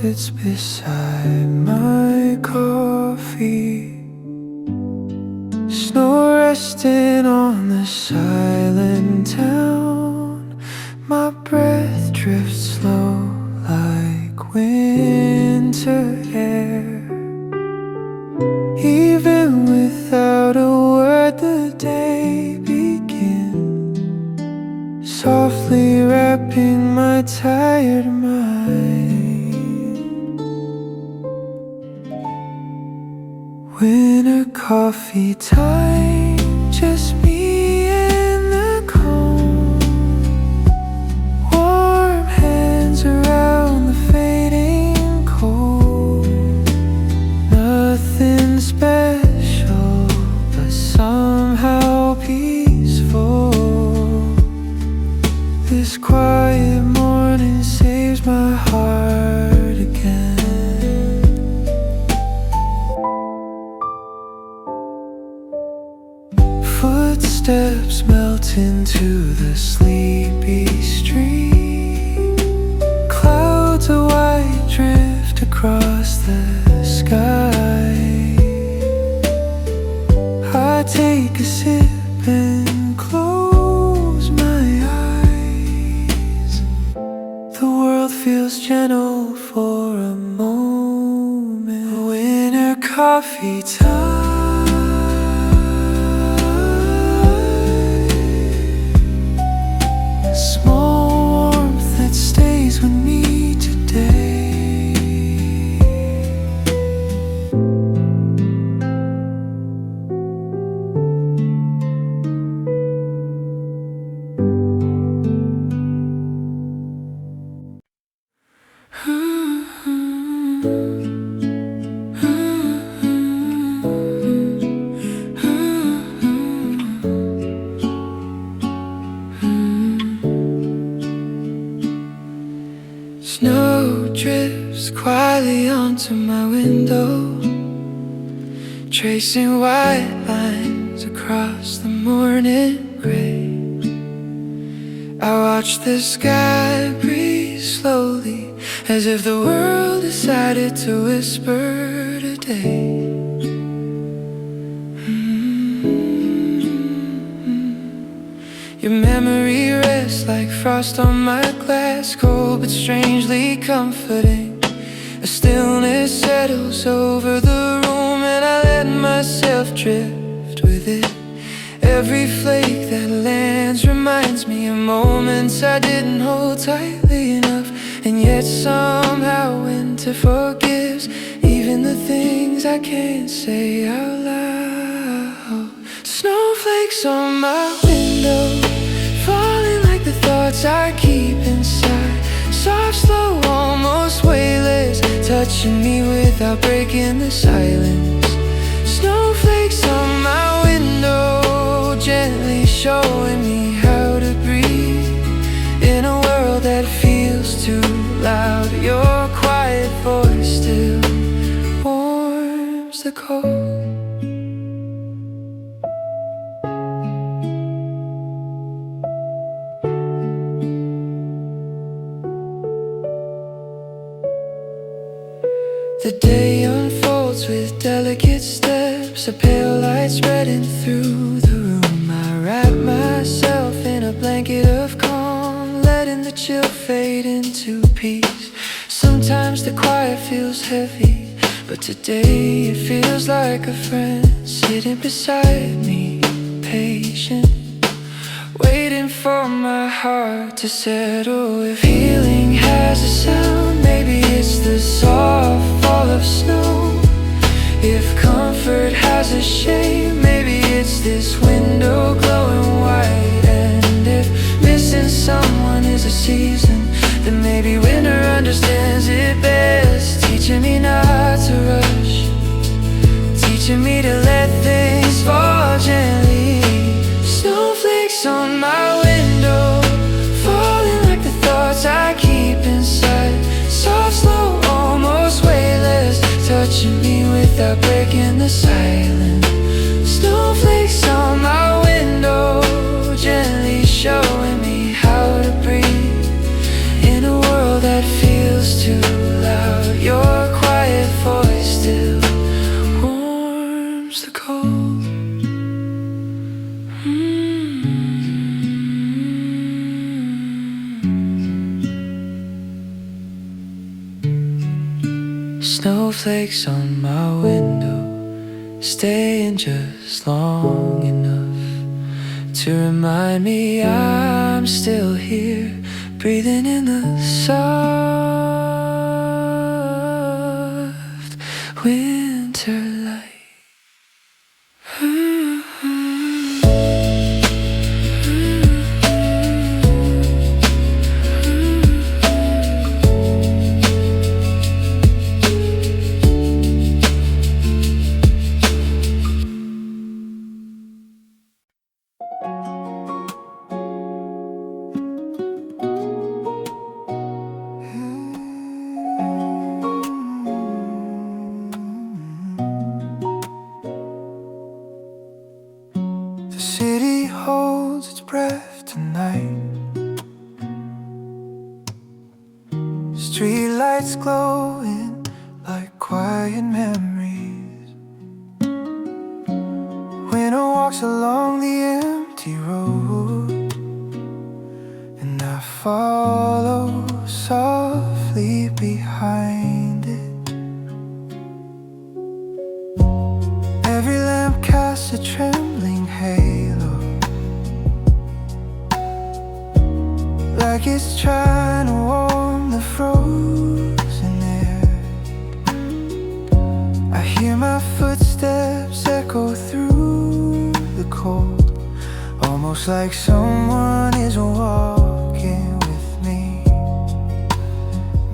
sits beside my coffee. Snow resting on the silent town. My breath drifts slow like winter air. Even without a word, the day begins, softly wrapping my tired mind. Winter coffee time, just me and the calm. Warm hands around the fading cold. Nothing special, but somehow peaceful. This quiet morning saves my heart again. Footsteps melt into the sleepy street. Clouds of white drift across the sky. I take a sip and close my eyes. The world feels gentle for a moment. Winter coffee time. Small warmth that stays with me today. Snow drifts quietly onto my window, tracing white lines across the morning gray. I watch the sky breathe slowly, as if the world decided to whisper today. Your memory rests like frost on my glass, cold but strangely comforting. A stillness settles over the room, and I let myself drift with it. Every flake that lands reminds me of moments I didn't hold tightly enough. And yet somehow winter forgives even the things I can't say out loud. Snowflakes on my window, falling like the thoughts I keep inside. Soft, slow, almost weightless, touching me without breaking the silence. Snowflakes on my window, gently showing me how to breathe in a world that feels too loud. Your quiet voice still warms the cold. The day unfolds with delicate steps, a pale light spreading through the room. I wrap myself in a blanket of calm, letting the chill fade into peace. Sometimes the quiet feels heavy, but today it feels like a friend sitting beside me, patient, waiting for my heart to settle. If healing has a sound, maybe it's the soft fall of snow. If comfort has a shape, maybe it's this window glowing white. And if missing someone is a season, then maybe winter understands it best, teaching me not to rush, teaching me to let things fall gently. Snowflakes on my window, falling like the thoughts I keep inside. Soft, Snowflakes on my window, staying just long enough to remind me I'm still here, breathing in the soft winter light. The city holds its breath tonight. Streetlights glowing like quiet memories. Winter walks along the empty road, and I follow softly behind it. Every lamp casts a trembling halo, like it's trying to warm the frozen air. I hear my footsteps echo through the cold, almost like someone is walking with me.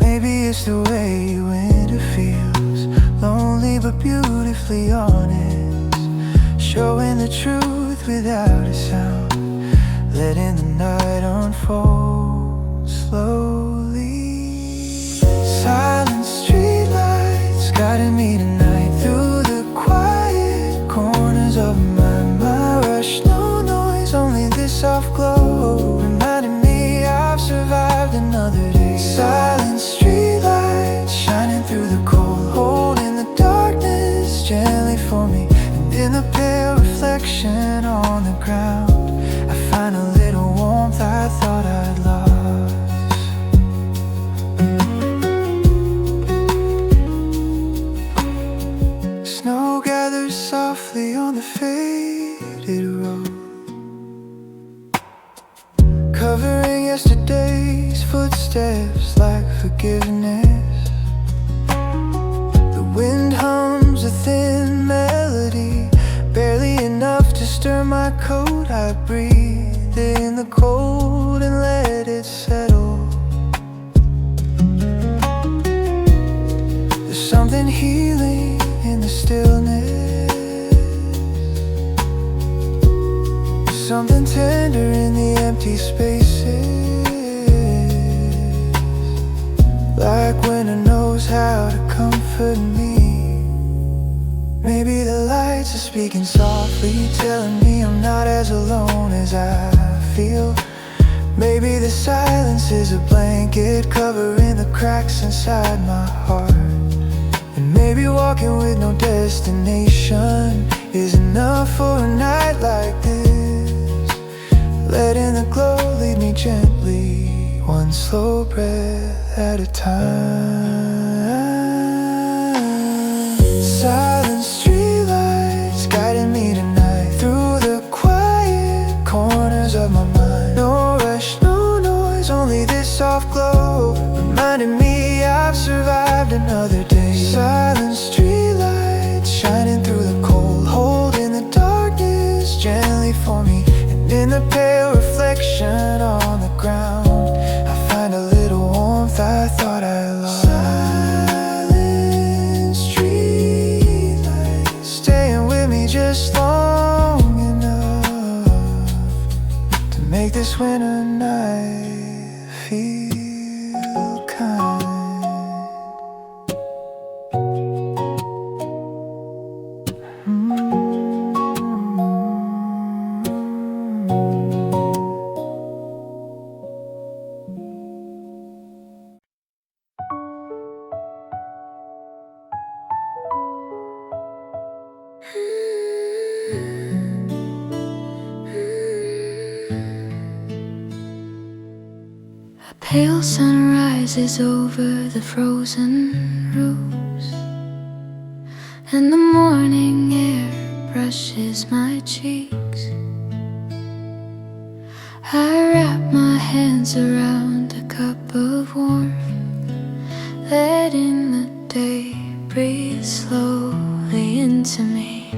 Maybe it's the way winter feels, lonely but beautifully honest, showing the truth without a sound, letting the night unfold slowly. Silent streetlights guiding me tonight through the quiet corners of my mind. Rush, no noise, only this soft glow, reminding me I've survived another day. Silent streetlights shining through the cold, holding the darkness gently for me. And in the pale reflection on the ground, I find a little warmth I thought I'd lost. Snow gathers softly on the faded road, covering yesterday's footsteps like forgiveness. The wind hums a thin melody, barely enough to stir my coat. I breathe in the cold and let it settle. There's something healing in the stillness, something tender in the empty spaces, like winter knows how to comfort me. Maybe the lights are speaking softly, telling me I'm not as alone as I feel. Maybe the silence is a blanket covering the cracks inside my heart. And maybe walking with no destination is enough for a night like this, letting the glow lead me gently, one slow breath at a time. Silent streetlights guiding me tonight through the quiet corners of my mind. No rush, no noise, only this soft glow, reminding me I've survived another day. Silent streetlights shining through the cold, holding the darkness gently for me. And in the pale reflection on the ground, I find a little warmth I thought I lost. Silent streetlights staying with me just long enough to make this winter night feel kind. A pale sun rises over the frozen roofs. and the morning air brushes my cheeks. I wrap my hands around a cup of warmth, letting the day breathe slowly into me.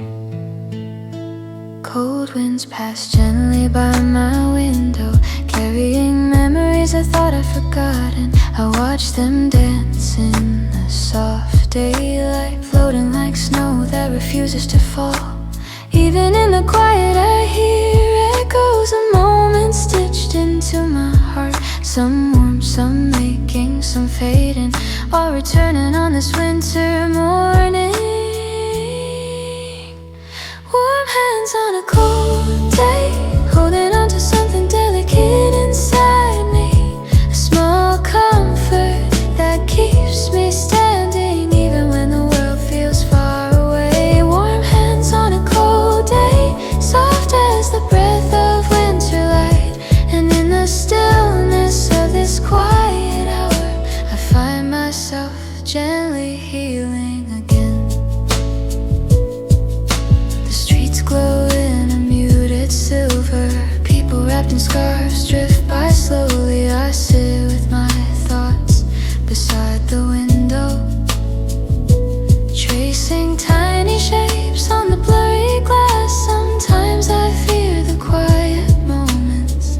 Cold winds pass gently by my window, carrying memories I thought I'd forgotten. I watch them dance in the soft daylight, floating like snow that refuses to fall. Even in the quiet I hear echoes of moments stitched into my heart. Some warm, some making, some fading, all returning on this winter morning. Warm hands on a cold day, holding on to something delicate inside me. A small comfort that keeps me standing even when the world feels far away. Warm hands on a cold day, soft as the breath of winter light. And in the stillness of this quiet hour, I find myself gently healing again. The streets glow in a muted silver, people wrapped in scarves drift by slowly. I sit with my thoughts beside the window, tracing tiny shapes on the blurry glass. Sometimes I fear the quiet moments,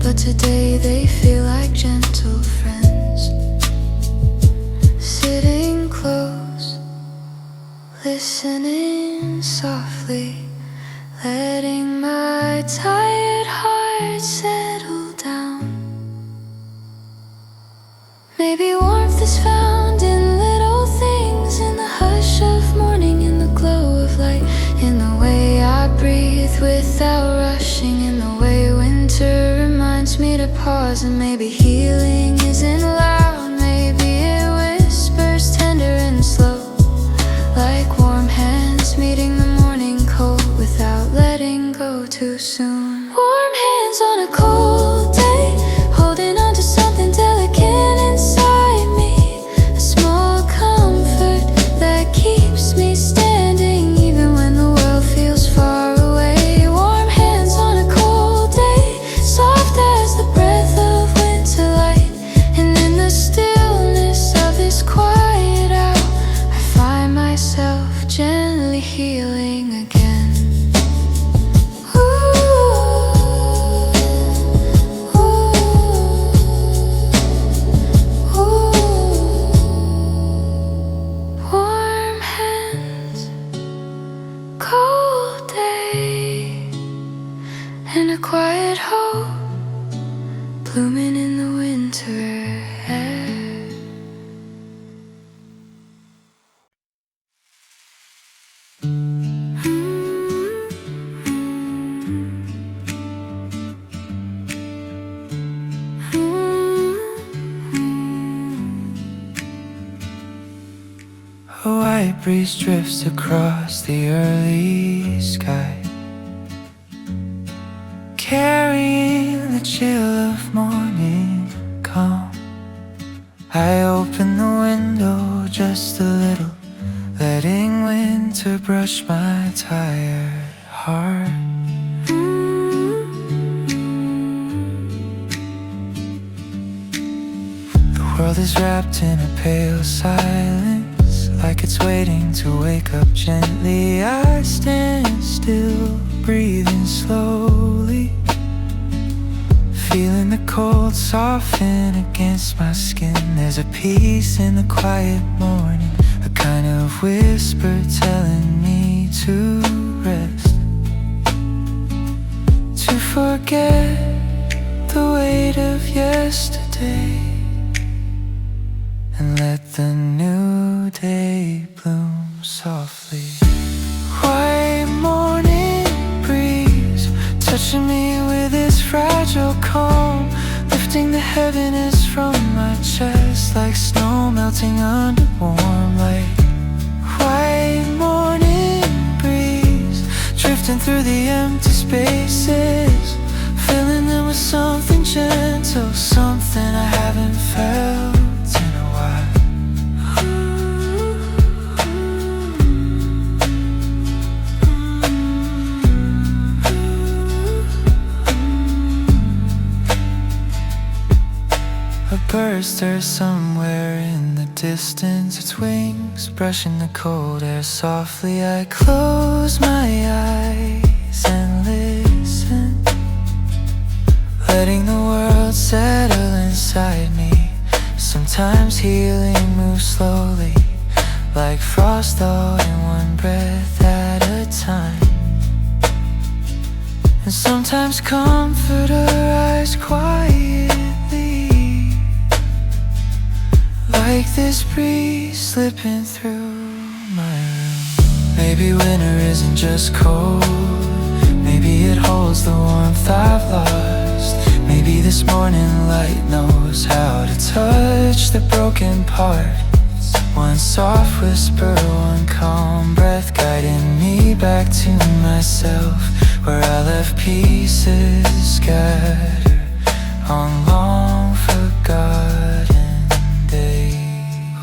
but today they feel like gentle friends. Sitting close, listening softly, letting my tired heart settle down. Maybe warmth is found in little things, in the hush of morning, in the glow of light, in the way I breathe without rushing, in the way winter reminds me to pause. And maybe healing isn't loud, maybe it whispers tender and slow, like warm hands meeting the morning cold without letting go too soon. Warm hands on a cold day, holding on to something delicate inside me. A small comfort that keeps me standing even when the world feels far away. Warm hands on a cold day, soft as the breath of winter light. And in the stillness of this quiet hour, I find myself gently healing again. Warm hands, cold day, and a quiet hope blooming in the winter air. A white breeze drifts across the early sky, carrying the chill of morning calm. I open the window just a little, letting winter brush my tired heart. The world is wrapped in a pale silence, like it's waiting to wake up gently. I stand still, breathing slowly, feeling the cold soften against my skin. There's a peace in the quiet morning, a kind of whisper telling me to rest, to forget the weight of yesterday, and let the new day bloom softly. White morning breeze touching me with its fragile calm, lifting the heaviness from my chest like snow melting under warm light. White morning breeze drifting through the empty spaces, filling them with something gentle, something I haven't felt in a while. first earth somewhere in the distance. Its wings brushing the cold air softly. I close my eyes and listen, letting the world settle inside me. Sometimes healing moves slowly, like frost all in one breath at a time. And sometimes comfort arrives quietly, like this breeze slipping through my room. Maybe winter isn't just cold, maybe it holds the warmth I've lost. Maybe this morning light knows how to touch the broken parts. One soft whisper, one calm breath, guiding me back to myself, where I left pieces scattered on long forgotten days.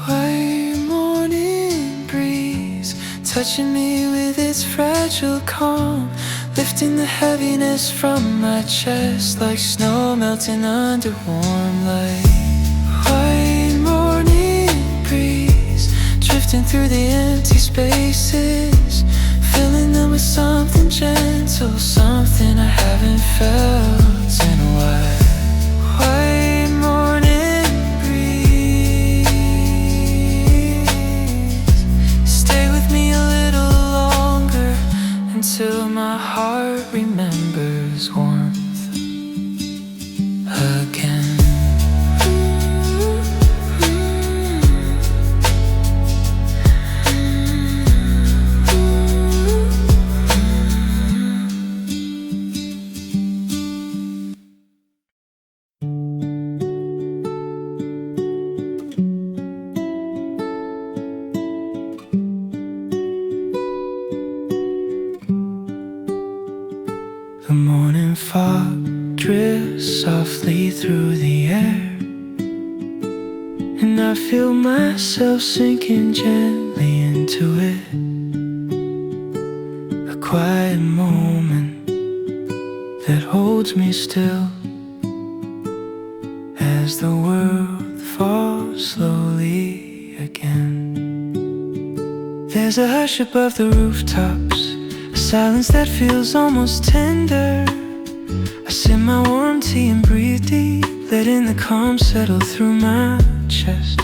White morning breeze touching me with its fragile calm, lifting the heaviness from my chest like snow melting under warm light. White morning breeze drifting through the empty spaces, filling them with something gentle, something I haven't felt in a while. White morning breeze, stay with me a little longer, until my heart remembers warmth again. The morning fog drifts softly through the air, and I feel myself sinking gently into it. A quiet moment that holds me still, as the world falls slowly again. There's a hush above the rooftops, a silence that feels almost tender. I sip my warm tea and breathe deep, letting the calm settle through my chest.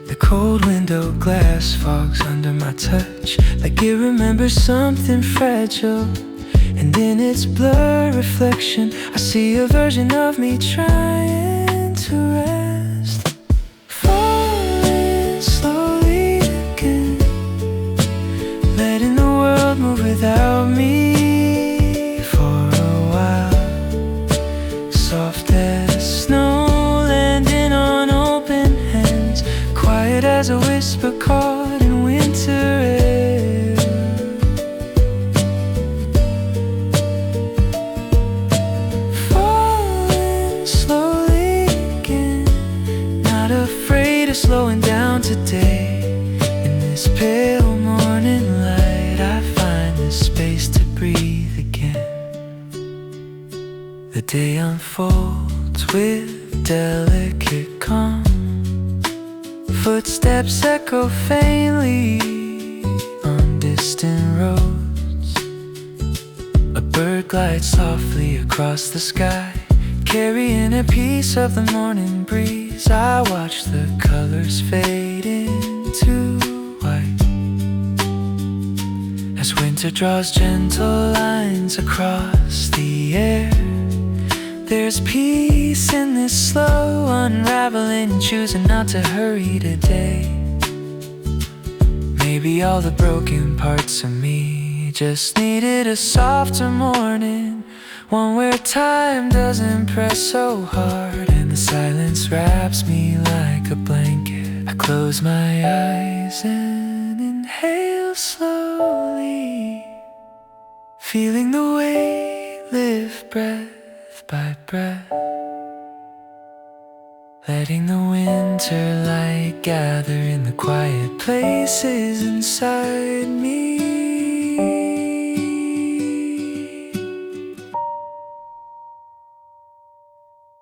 The cold window glass fogs under my touch, like it remembers something fragile. And in its blurred reflection, I see a version of me trying to rest, falling slowly again, letting the world move without me for a while. Soft as snow landing on open hands, quiet as a whisper caught in winter air. Falling slowly again, not afraid of slowing down today. In this pale morning light, I find the space to breathe again. The day unfolds with delicate calm, footsteps echo faintly on distant roads. A bird glides softly across the sky, carrying a piece of the morning breeze. I watch the colors fade into white, as winter draws gentle lines across the air. There's peace in this slow unraveling, choosing not to hurry today. Maybe all the broken parts of me just needed a softer morning, one where time doesn't press so hard, and the silence wraps me like a blanket. I close my eyes and inhale slowly, feeling the weight lift breath by breath, letting the winter light gather in the quiet places inside me.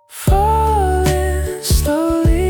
Falling slowly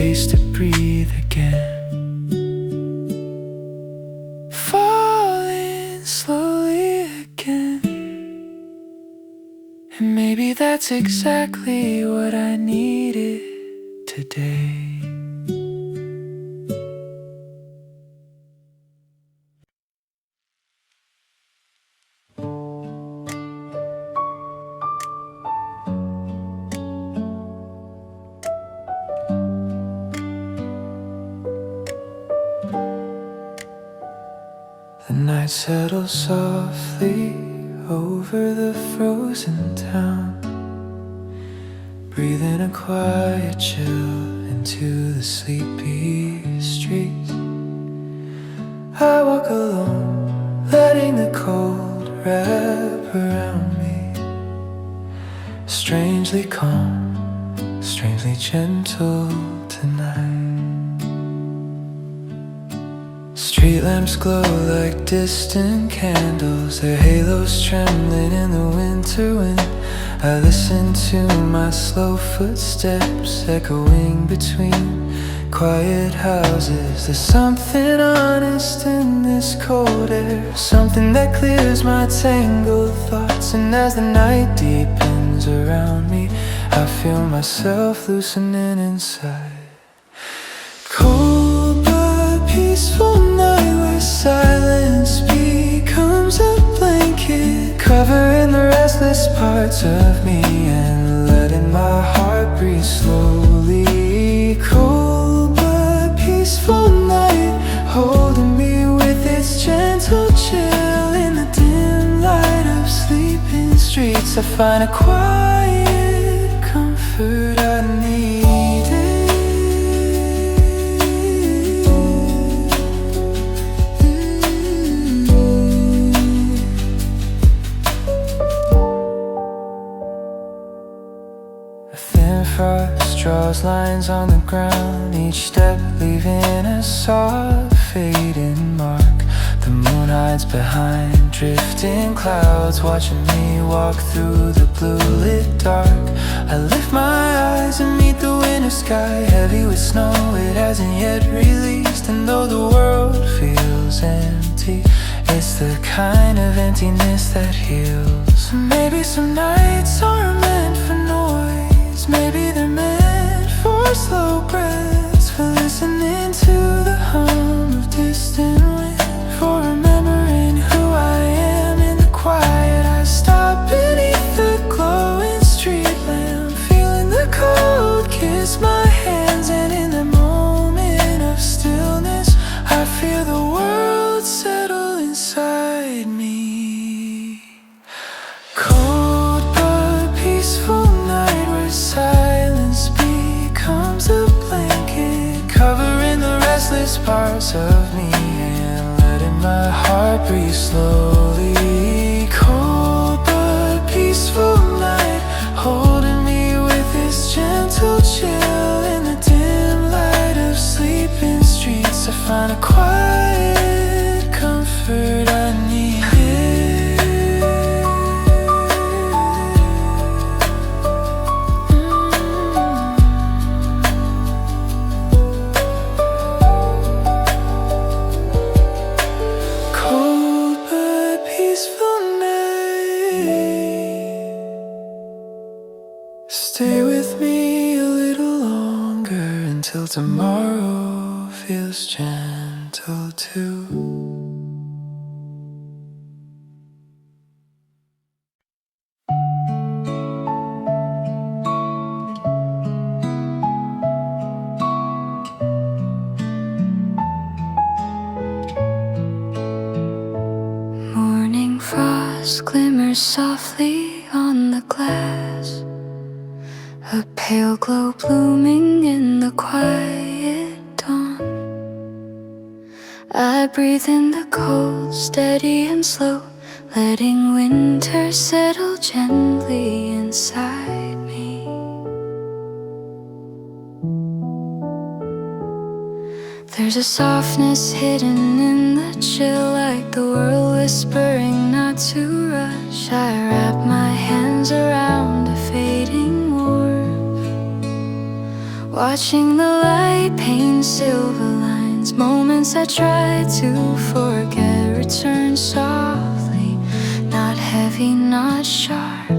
space to breathe again. Falling slowly again. And maybe that's exactly what I needed today. The night settles softly over the frozen town, breathing a quiet chill into the sleepy streets. I walk alone, letting the cold wrap around me. Strangely calm, strangely gentle tonight. Street lamps glow like distant candles, their halos trembling in the winter wind. I listen to my slow footsteps echoing between quiet houses. There's something honest in this cold air, something that clears my tangled thoughts. And as the night deepens around me, I feel myself loosening inside. Cold but peaceful night where silence becomes a blanket, covering the restless parts of me and letting my heart breathe slowly. Cold but peaceful night, holding me with its gentle chill. In the dim light of sleeping streets, I find a quiet comfort I need. Frost draws lines on the ground, each step leaving a soft fading mark. The moon hides behind drifting clouds, watching me walk through the blue lit dark. I lift my eyes and meet the winter sky, heavy with snow it hasn't yet released. And though the world feels empty, it's the kind of emptiness that heals. Maybe some nights are meant for noise, maybe they're meant for slow breaths, for listening to the hum of distant wind, for remembering who I am in the quiet. I stop beneath the glowing street lamp, feeling the cold kiss my hands. And in the moment of stillness, I feel the world settle inside me. Cold but peaceful night where silence becomes a blanket, covering the restless parts of me and letting my heart breathe slowly. Cold but peaceful night, holding me with its gentle chill. In the dim light of sleeping streets, I find a quiet comfort I need. Stay with me a little longer until tomorrow feels gentle too. Morning frost glimmers softly on the glass, a pale glow blooming in the quiet dawn. I breathe in the cold, steady and slow, letting winter settle gently inside me. There's a softness hidden in the chill, like the world whispering not to rush. I wrap my hands around a fading warmth, Watching the light paint silver lines, moments I try to forget return softly, not heavy, not sharp,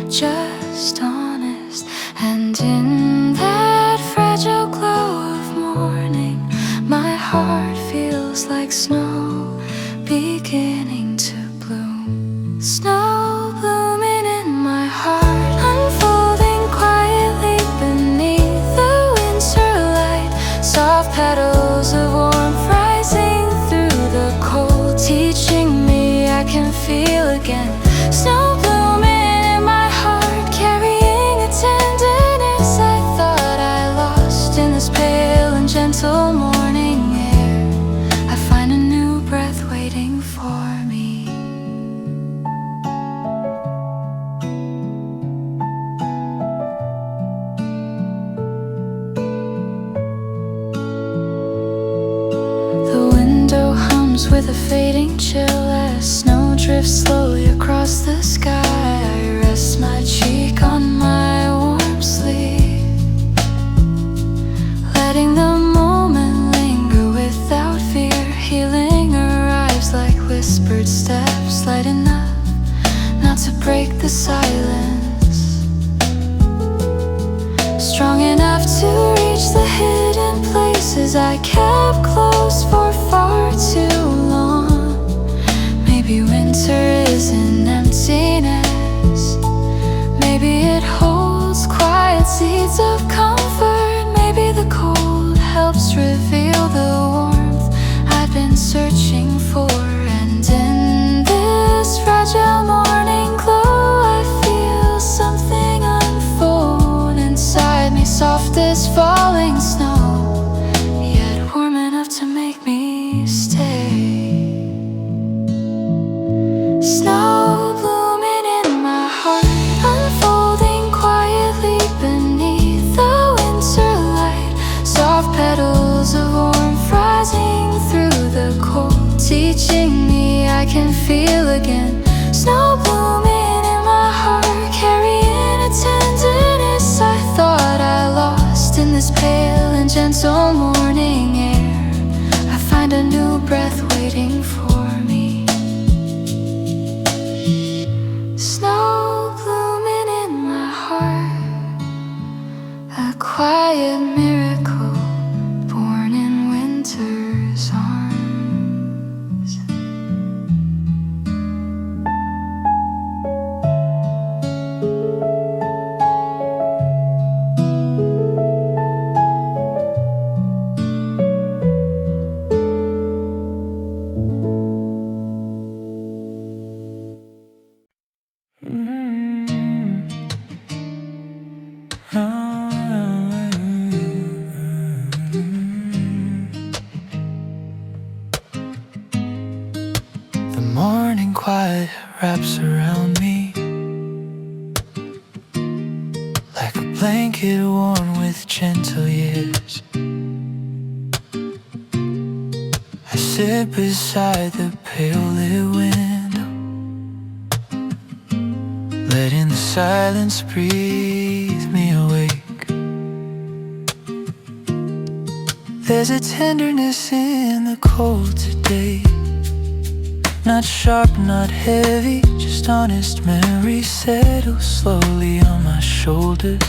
just honest. And in that fragile glow of morning, my heart feels like snow beginning to bloom. Snow blooming in my heart, unfolding quietly beneath the winter light. Soft petals of warmth rising through the cold, teaching me I can feel again. Snow blooming in my heart, carrying a tenderness I thought I lost in this pale and gentle morning air. I find a new breath waiting for me. The window hums with a fading chill as snow drifts slowly across the sky. I rest my cheek on my warm sleeve, letting the moment linger without fear. Healing arrives like whispered steps, light enough not to break the silence, strong enough to reach the hidden places I kept close for far too long. Maybe winter is an emptiness, maybe it holds quiet seeds of comfort. Maybe the cold helps reveal the warmth I've been searching for. And in this fragile morning glow, I feel something unfold inside me, soft as falling snow, yet warm enough to make me stay. Snow blooming in my heart, unfolding quietly beneath the winter light. Soft petals of warmth rising through the cold, teaching me I can feel again. Snow blooming in my heart, carrying a tenderness I thought I lost in this pale and gentle morning air. I find a new breath waiting for me. Snow blooming in my heart, a quiet miracle born in winter's arms. The morning quiet wraps around me like a blanket worn with gentle years. I sit beside the pale lit window, letting the silence breathe me awake. There's a tenderness in the cold today, not sharp, not heavy, just honest memories settle slowly on my shoulders,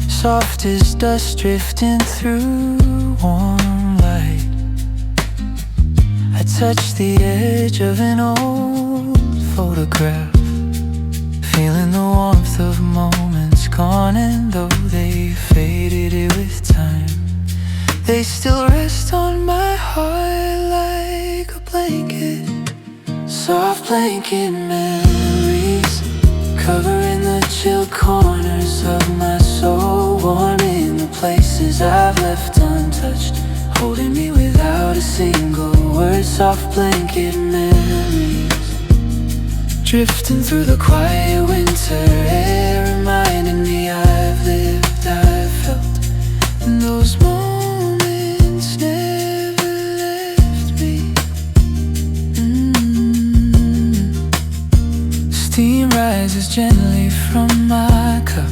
soft as dust drifting through warm light. I touch the edge of an old photograph, feeling the warmth of moments gone, and though they faded with time, they still rest on my heart like a blanket. Soft blanket memories covering the chill corners of my soul, warming the places I've left untouched, holding me without a single word. Soft blanket memories drifting through the quiet winter air, reminding me I've lived, I've felt, and those moments never left me. Steam rises gently from my cup,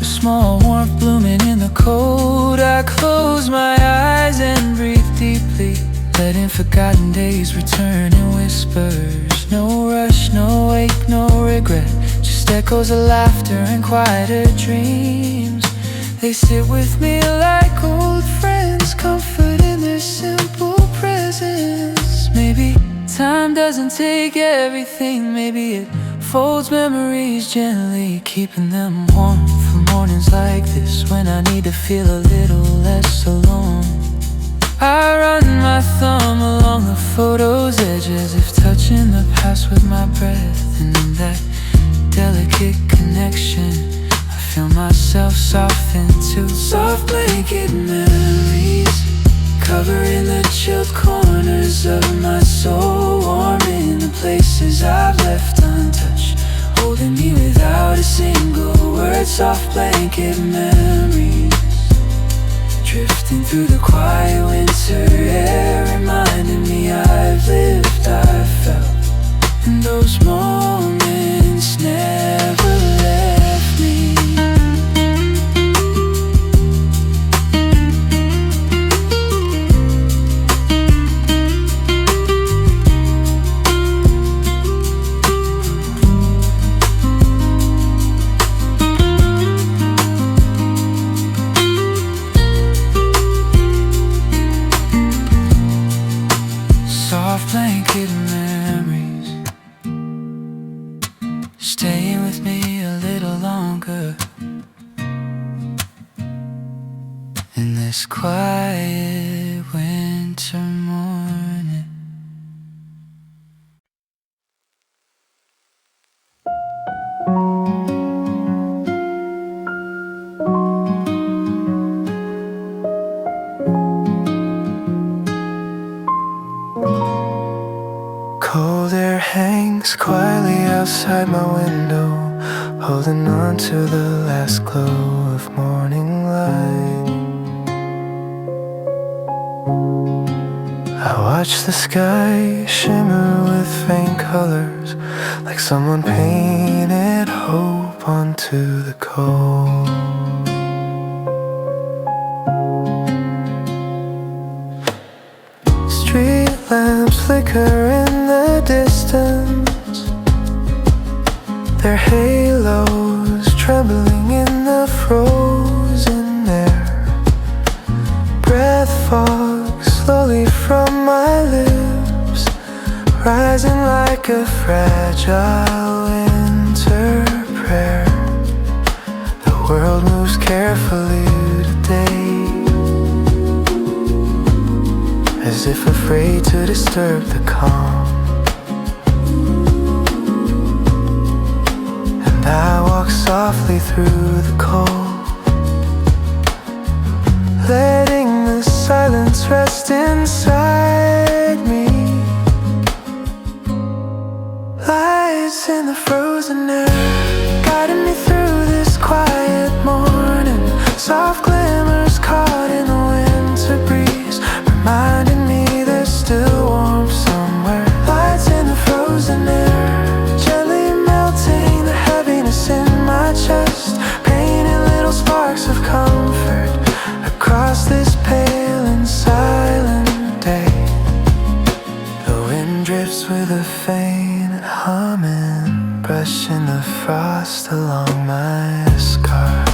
a small warmth blooming in the cold. cold, I close my eyes and breathe deeply, letting forgotten days return in whispers. No rush, no ache, no regret, just echoes of laughter and quieter dreams. They sit with me like old friends, comfort in their simple presence. Maybe time doesn't take everything, maybe it folds memories gently, keeping them warm for mornings like this, when I need to feel a little less alone. I run my thumb along the photo's edges, as if touching the past with my breath. And in that delicate connection, I feel myself soften to soft blanket memories, covering the chilled corners of my soul, warming the places I've left untouched, holding me without a single word. Soft blanket memories, drifting through the quiet winter air, reminding me I've lived, I've felt, and those moments never left me. Blanket memories, staying with me a little longer in this quiet winter morning. Cold air hangs quietly outside my window, holding on to the last glow of morning light. I watch the sky shimmer with faint colors, like someone painted hope onto the cold. Street lamps flicker in the distance, their halos trembling in the frozen air. Breath fogs slowly from my lips, rising like a fragile winter prayer. The world moves carefully today, as if afraid to disturb the calm. And I walk softly through the cold, letting the silence rest inside me. Lights in the frozen air, guiding me through this quiet morning. Soft glimmers caught in the winter breeze, reminding me there's still warmth somewhere. Lights in the frozen air, gently melting the heaviness in my chest, painting little sparks of comfort across this pale and silent day. The wind drifts with a faint humming, brushing the frost along my scarf.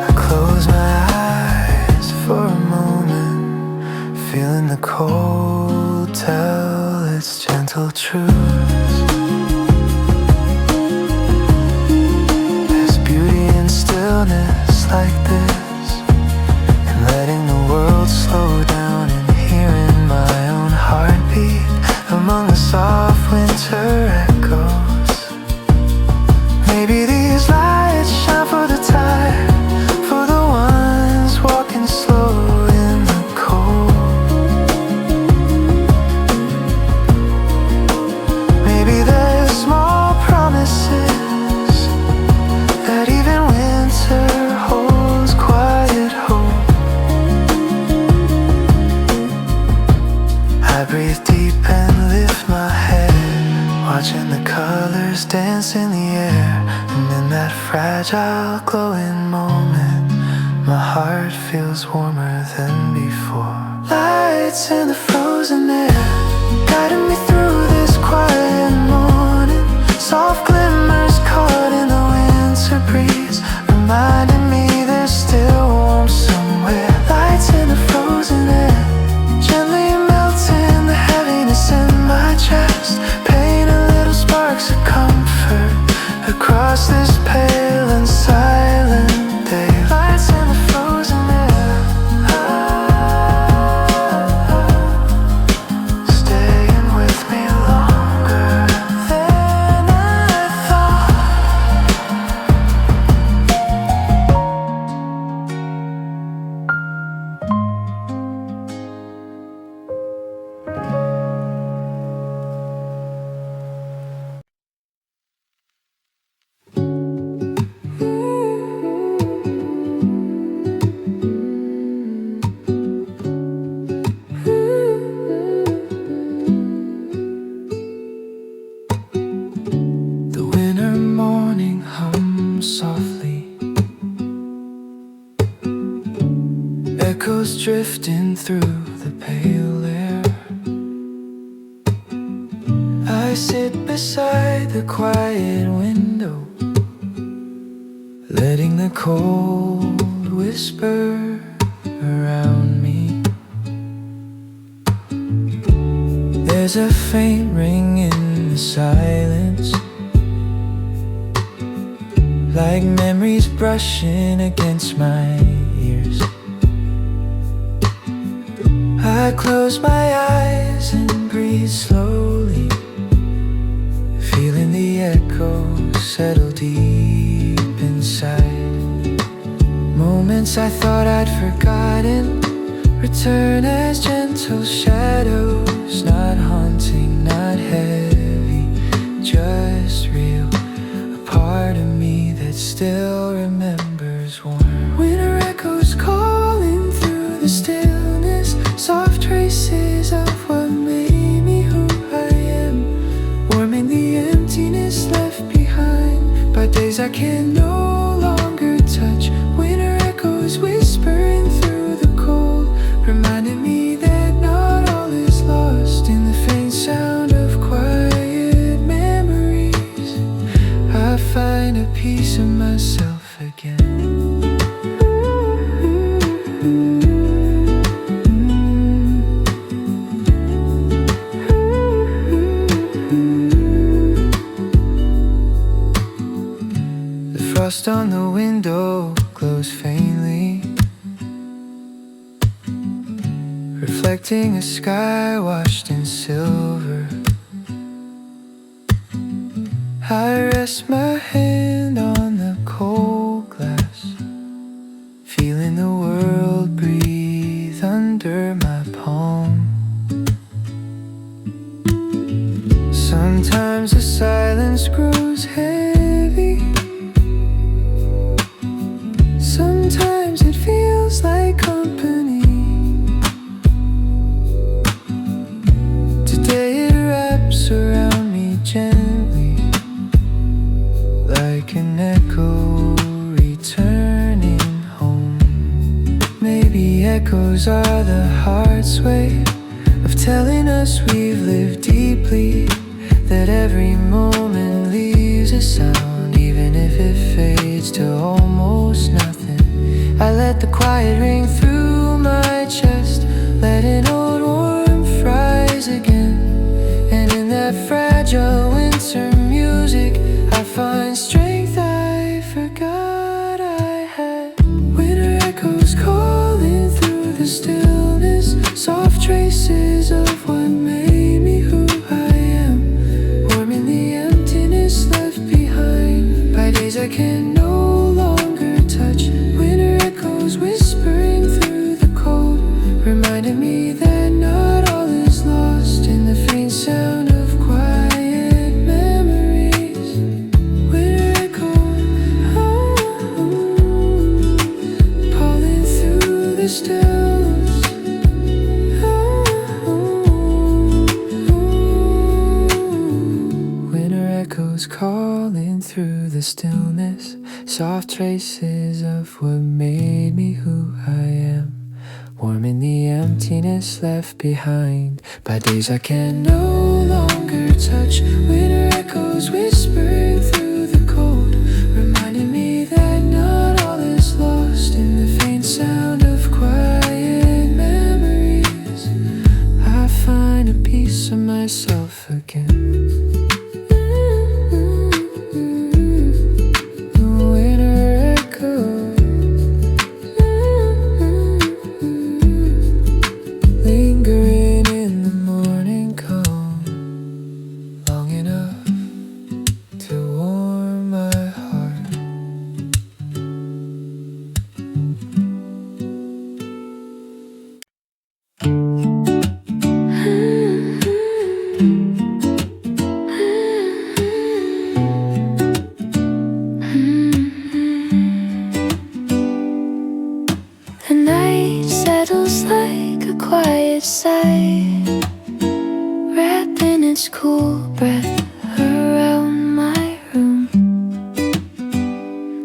I close my eyes for a moment, feeling the cold tell its gentle truth. There's beauty in stillness like this, and letting the world slow down and hearing my own heartbeat among the soft winter echoes. fragile glowing moment, my heart feels warmer than before. Lights in the frozen air, guiding me through this quiet morning. Soft glimmers caught in the winter breeze, reminding me there's still warmth somewhere. Lights in the frozen air, gently melting the heaviness in my chest, paint a little sparks of comfort across this pale and silent day. Lights in the frozen air, staying with me longer than I thought. The winter morning hums softly, echoes drifting through the pale air. I sit beside the quiet window, letting the cold whisper around me. There's a faint ring in the silence, like memories brushing against my ears. I close my eyes and breathe slowly, feeling the echoes settle deep inside. Moments I thought I'd forgotten return as gentle shadows, not haunting, not heavy, just real. A part of me that still remembers warm winter echoes calling through the stillness, soft traces of what made me who I am, warming the emptiness left behind by days I can no longer touch. Winter echoes whispering through the cold, reminding me that not all is lost in the faint sound of quiet memories. I find a piece of myself again. The frost on the window glows faintly, reflecting a sky washed in silver. I rest my hand on the cold glass, feeling the world breathe under my palm. Sometimes the silence grows heavy, sometimes it feels like company. Today it wraps around me gently, like an echo returning home. Maybe echoes are the heart's way of telling us we've lived deeply, that every moment leaves a sound, even if it fades to almost nothing. I let the quiet ring through my chest, letting old warmth rise again. And in that fragile winter music, I find strength I forgot I had. Winter echoes calling through the stillness, soft traces of what made me who I am, warming the emptiness left behind by days I can no longer touch. Winter echoes whispering through the cold, reminding me that not all is lost in the faint sound of quiet memories. Winter echoes, calling through the stillness. Winter echoes calling through the stillness, soft traces of what made me who I am, warm in the emptiness left behind by days I can no longer touch. Winter echoes whispering through the cold, reminding me that not all is lost in the faint sound of quiet memories. I find a piece of myself again. Wrapping its cool breath around my room,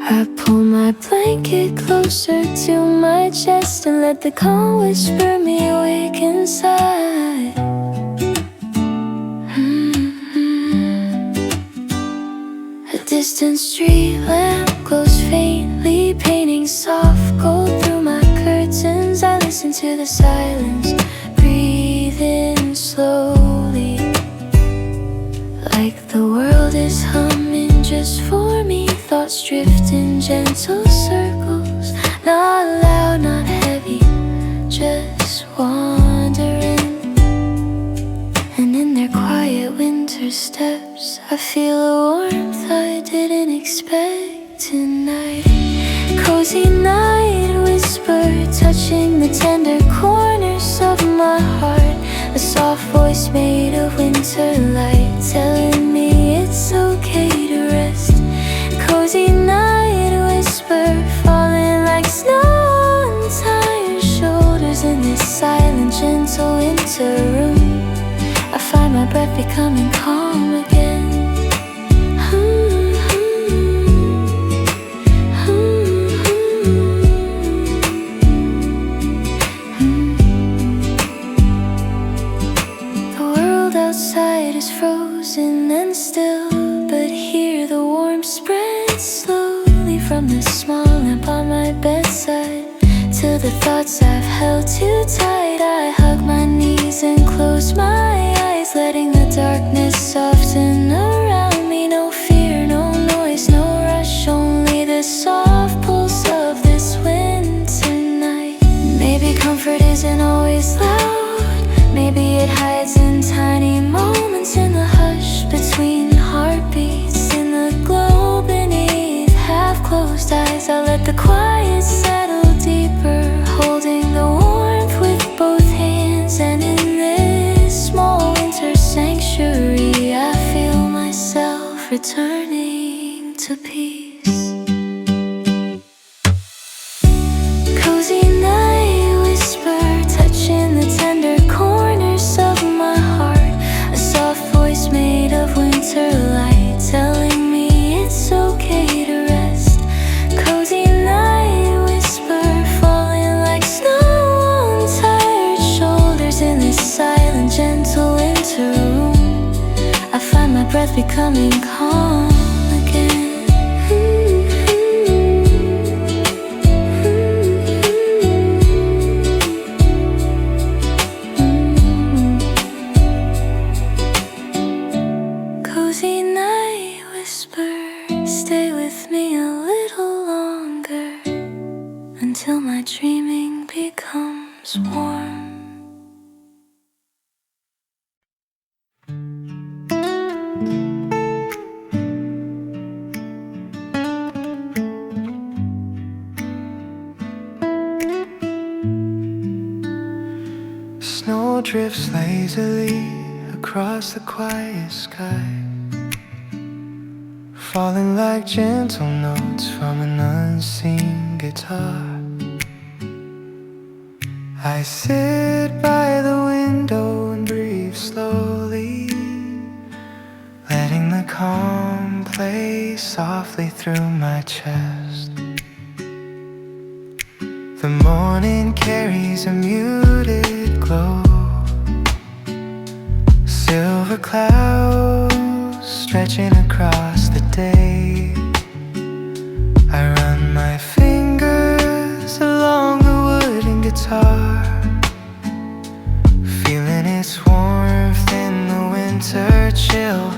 I pull my blanket closer to my chest and let the calm whisper me awake inside. A distant street lamp glows faintly, painting soft gold through my curtains. I listen to the silence, breathing slowly, like the world is humming just for me. Thoughts drift in gentle circles, not loud, not heavy, just wandering. And in their quiet winter steps, I feel a warmth I didn't expect tonight. Cozy night whisper, touching the tender corners of my heart. A soft voice made of winter light, telling me it's okay to rest. Cozy night whisper, falling like snow on tired shoulders. In this silent, gentle winter room, I find my breath becoming calm again. Outside is frozen and still, but here the warmth spreads slowly from the small lamp on my bedside to the thoughts I've held too tight. I hug my knees and close my eyes, letting the darkness soften around me. No fear, no noise, no rush, only the soft pulse of this winter night. Maybe comfort isn't always loud, maybe it hides in tiny moments, in the hush between heartbeats, in the glow beneath half-closed eyes. I let the quiet settle deeper, holding the warmth with both hands. And in this small winter sanctuary, I feel myself returning to peace. Cozy night whisper, touching the tender corners of my heart. A soft voice made of winter light, telling me it's okay to rest. Cozy night whisper, falling like snow on tired shoulders. In this silent, gentle winter room, I find my breath becoming calm again. Cozy night whisper, stay with me a little longer, until my dreaming becomes warm. Snow drifts lazily across the quiet sky, falling like gentle notes from an unseen guitar. I sit by the window and breathe slowly, letting the calm play softly through my chest. The morning carries a muted glow, silver clouds stretching across the day. I run my fingers along the wooden guitar, feeling its warmth in the winter chill.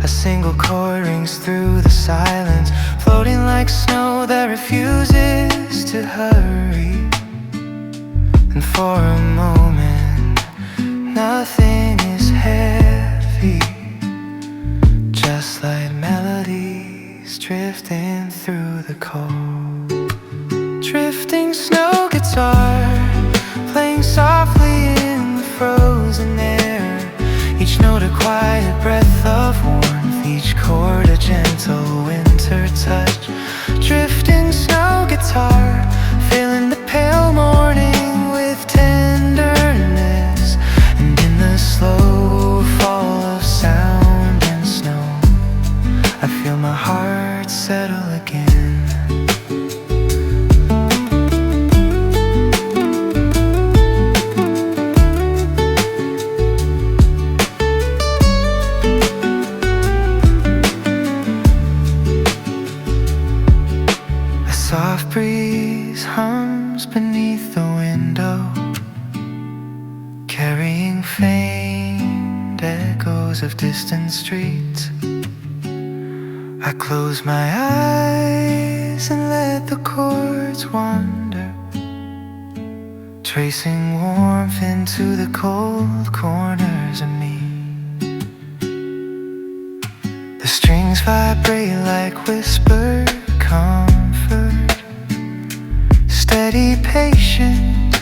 A single chord rings through the silence, floating like snow that refuses to hurry. And for a moment, nothing is heavy, just like melodies drifting through the cold. Drifting snow guitar, playing softly in the frozen air. Each note a quiet breath of warmth, each chord a gentle winter touch. Drifting snow guitar, filling the pale morning with tenderness. And in the slow fall of sound and snow, I feel my heart settle again. Soft breeze hums beneath the window, carrying faint echoes of distant streets. I close my eyes and let the chords wander, tracing warmth into the cold corners of me. The strings vibrate like whispered comfort, steady, patient,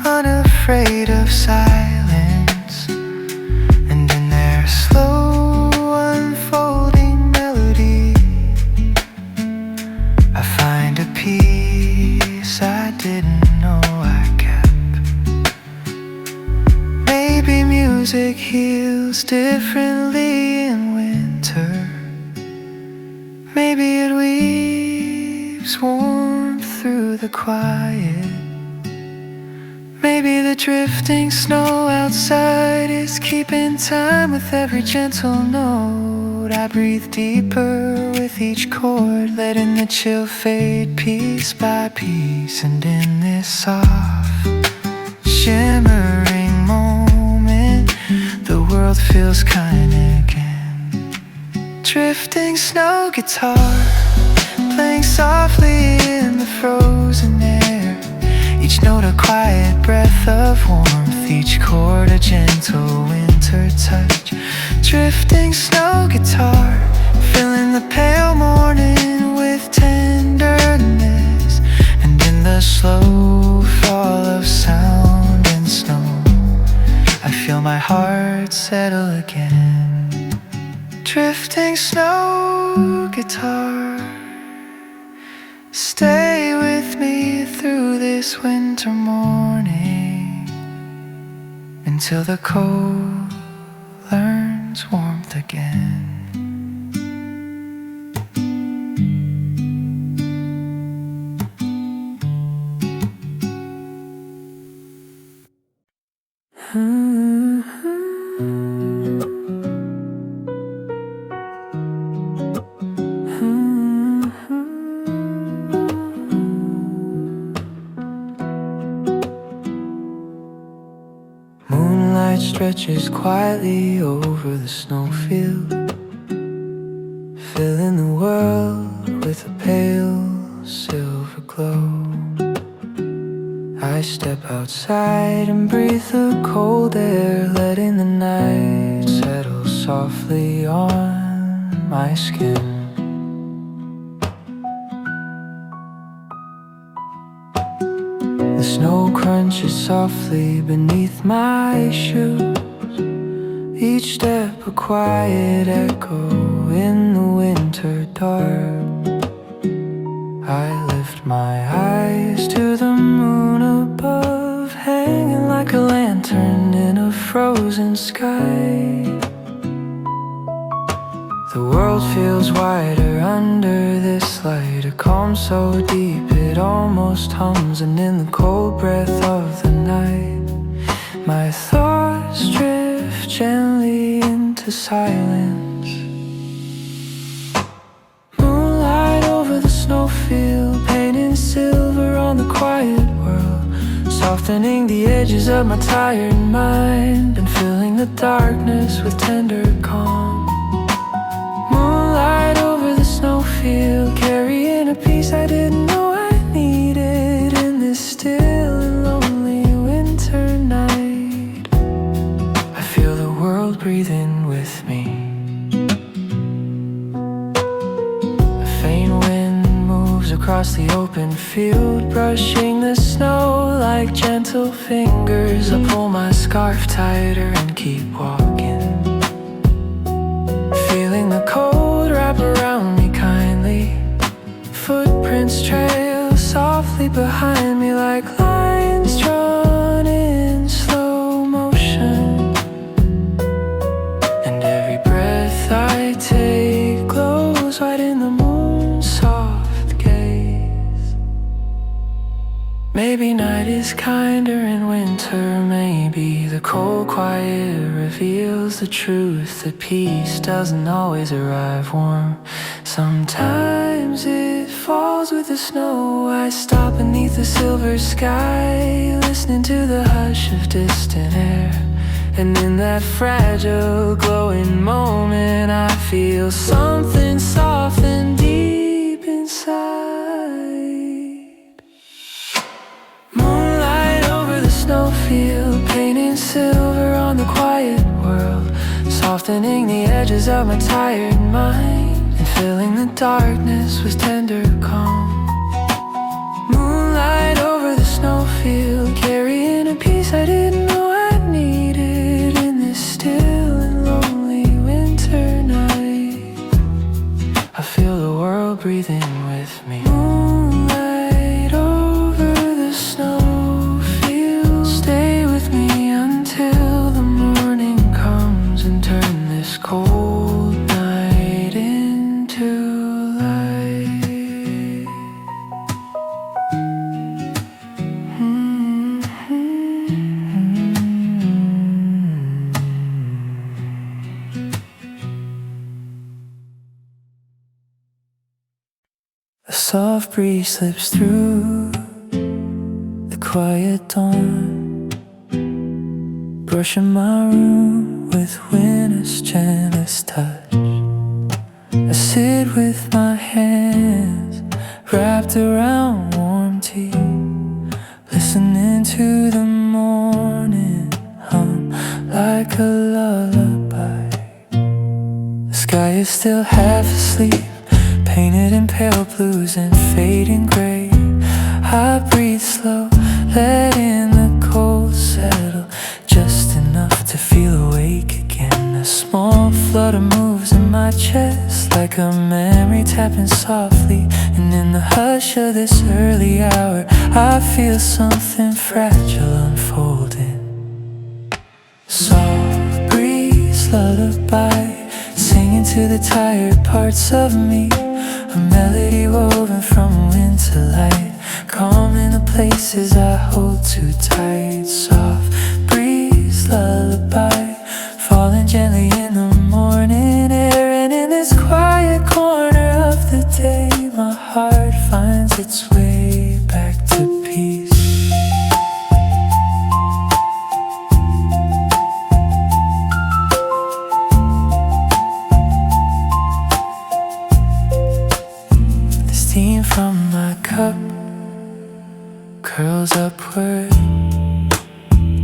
unafraid of silence. And in their slow unfolding melody, I find a peace I didn't know I kept. Maybe music heals differently in winter. Maybe it weaves warmth through the quiet. Maybe the drifting snow outside is keeping time with every gentle note. I breathe deeper with each chord, letting the chill fade piece by piece. And in this soft, shimmering moment, the world feels kind again. Drifting snow guitar, playing softly in the frozen air. Each note a quiet breath of warmth, each chord a gentle winter touch. Drifting snow guitar, filling the pale morning with tenderness. And in the slow fall of sound and snow, I feel my heart settle again. Drifting snow guitar, stay with me through this winter morning, until the cold learns warmth again. Moonlight stretches quietly over the snowfield, filling the world with a pale silver glow. I step outside and breathe the cold air, letting the night settle softly on my skin. The snow crunches softly beneath my shoes, each step a quiet echo in the winter dark. I lift my eyes to the moon above, hanging like a lantern in a frozen sky. The world feels wider under this light, a calm so deep it almost hums. And in the cold breath of the night, my thoughts drift gently into silence. Moonlight over the snowfield, painting silver on the quiet world, softening the edges of my tired mind and filling the darkness with tender calm. Moonlight over the snowfield, carrying a peace I didn't know I needed in this still and lonely winter night. I feel the world breathing with me. A faint wind moves across the open field, brushing the snow like gentle fingers. I pull my scarf tighter and keep walking, feeling the cold wrap around me kindly. Footprints trail softly behind me like lines drawn in slow motion. And every breath I take glows white in the moon's soft gaze. Maybe night is kinder in winter, maybe the cold quiet reveals the truth that peace doesn't always arrive warm. Sometimes it falls with the snow. I stop beneath the silver sky, listening to the hush of distant air. And in that fragile glowing moment, I feel something soft and deep inside. Moonlight over the snowfield, painting silver on the quiet world, softening the edges of my tired mind and filling the darkness with tender calm. Moonlight over the snowfield, carrying a peace I didn't know I needed in this still and lonely winter night. I feel the world breathing with me. Moonlight over the snowfield, stay with me until the morning comes and turn this cold night into light. A soft breeze slips through the quiet dawn, brushing my room with winter's gentlest touch. I sit with my hands wrapped around warm tea, listening to the morning hum like a lullaby. The sky is still half asleep, painted in pale blues and fading gray. I breathe slow, letting the cold settle just enough to feel awake again. A small flutter moves in my chest like a memory tapping softly. And in the hush of this early hour, I feel something fragile unfolding. Soft breeze lullaby, singing to the tired parts of me. A melody woven from winter light, calm in the places I hold too tight. Soft breeze lullaby, falling gently in the morning air. And in this quiet corner of the day, my heart finds its way back to peace. Steam from my cup curls upward,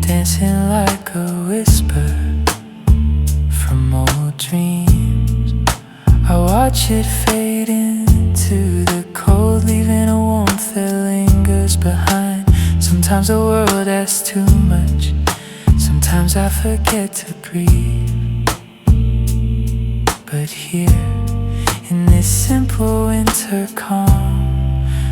dancing like a whisper from old dreams. I watch it fade into the cold, leaving a warmth that lingers behind. Sometimes the world asks too much, sometimes I forget to breathe. But here, in this simple winter calm,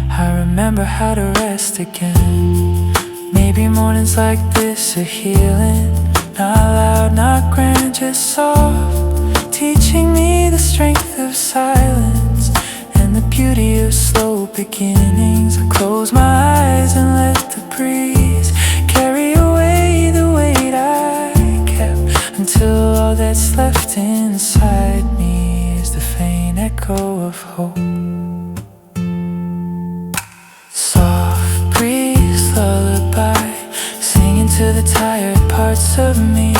I remember how to rest again. Maybe mornings like this are healing, not loud, not grand, just soft, teaching me the strength of silence and the beauty of slow beginnings. I close my eyes and let the breeze carry away the weight I kept, until all that's left inside me is the faint echo of hope. Soft breeze lullaby, singing to the tired parts of me,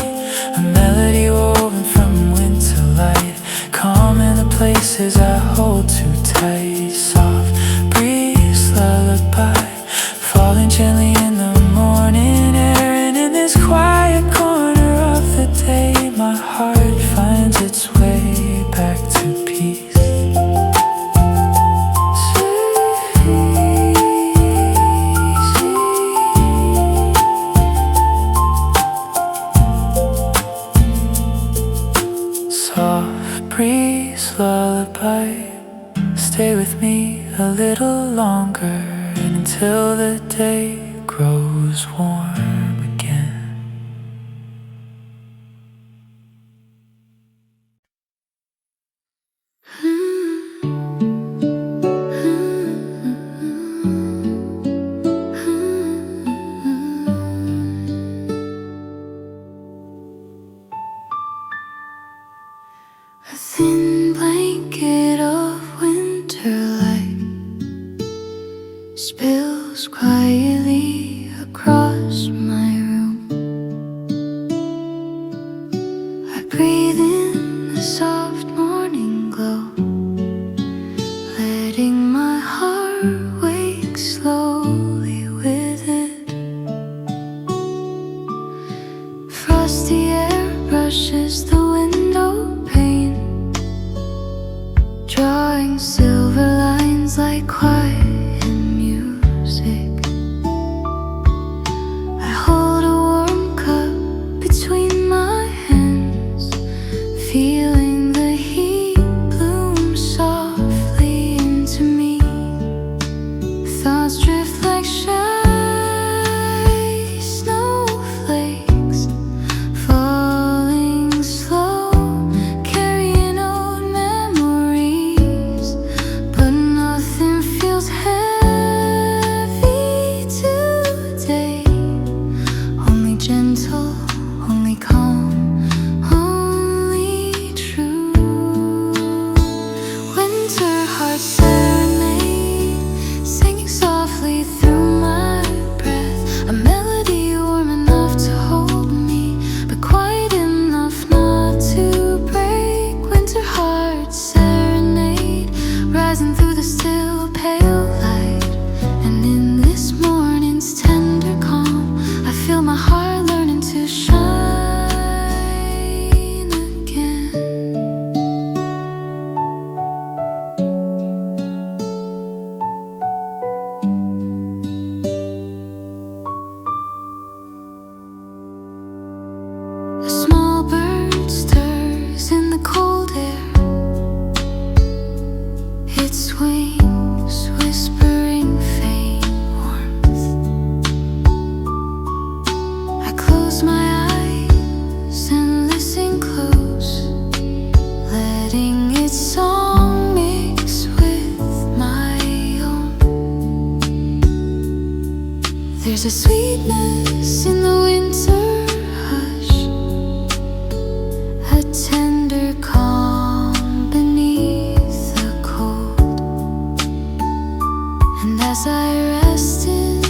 a melody woven from winter light, calm in the places I hold too tight. Soft breeze lullaby, falling gently in the morning air, and in this quiet corner of the day, my heart finds its way back to peace. Soft breeze lullaby, stay with me a little longer, and until the day grows warm again. A thin blanket of winter light spills quietly across my room. I breathe in the soft morning glow, letting my heart wake slowly with it. Frosty air brushes the window pane, drawing silver lines like quiet music. I hold a warm cup between my hands, feeling the heat bloom softly into me. Thoughts drift like shy snowflakes, falling slow, carrying old memories, but nothing feels heavy today. Only gentle, only calm, only true. Winter heart serenade, singing softly through my breath, a melody warm enough to hold me, but quiet enough not to break. Winter heart serenade, rising through the still pale light, and in this morning's tender calm, I feel my heart learning to shine again. A small bird stirs in the cold air, its wings whispering faint warmth. I close my eyes and listen close, letting its song mix with my own. There's a sweetness in the winter hush, a tender calm beneath the cold. And as I rest in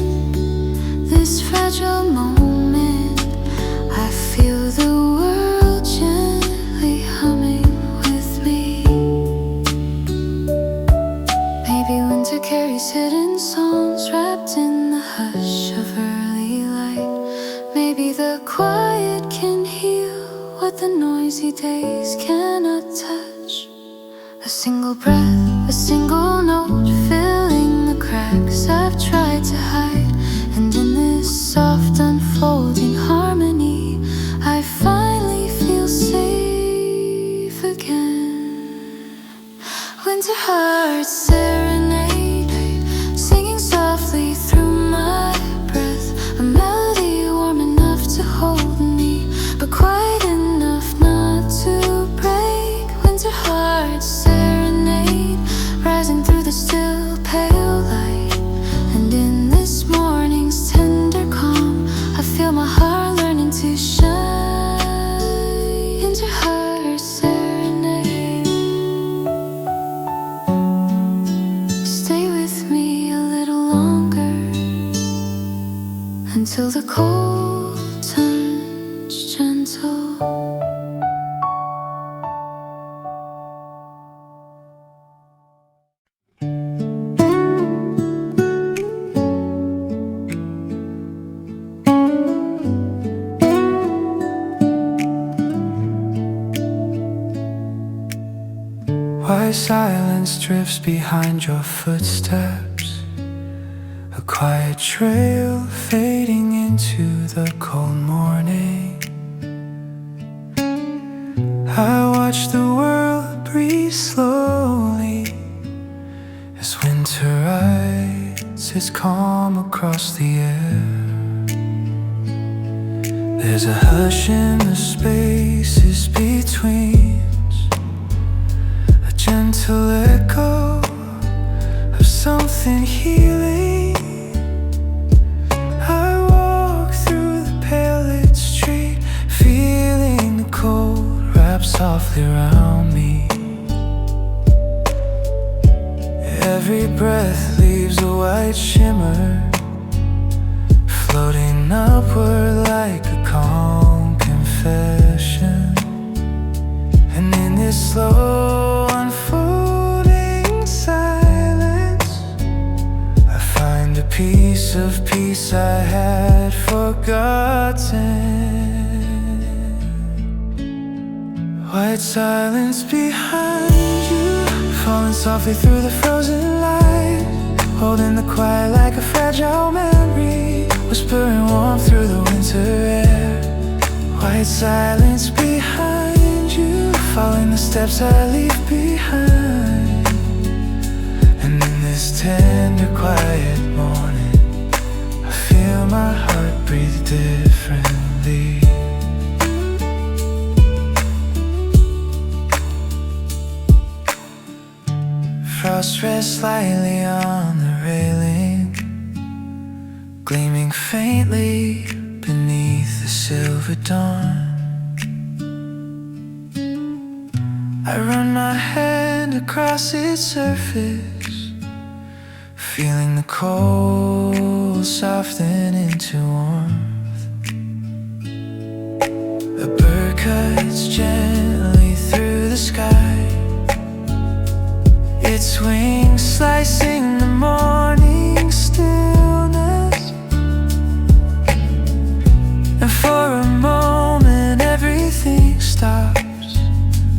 this fragile moment, I feel the world gently humming with me. Maybe winter carries hidden songs wrapped in the hush of early light. Maybe the quiet can heal what the noisy days cannot touch. A single breath, a single note, filling the cracks I've tried to hide. And in this soft unfolding harmony, I finally feel safe again. Winter heart serenade, singing softly through my breath, a melody warm enough to hold me, but quiet enough not to break. until the cold turns gentle. Why silence drifts behind your footsteps, a quiet trail fading into the cold morning. I watch the world breathe slowly as winter rides its calm across the air. There's a hush in the spaces between, gentle echo of something healing. I walk through the pale lit street, feeling the cold wrap softly around me. Every breath leaves a white shimmer, floating upward like a calm confession. And in this slow unfolding silence, I find a piece of peace I had forgotten. White silence behind you, falling softly through the frozen light, holding the quiet like a fragile memory, whispering warmth through the winter air. White silence behind you, following the steps I leave behind. And in this tender, quiet morning, I feel my heart breathe differently. Frost rests slightly on the railing, gleaming faintly beneath the silver dawn. I run my hand across its surface, feeling the cold soften into warmth. A bird cuts gently through the sky, its wings slicing the morning stillness. And for a moment everything stops,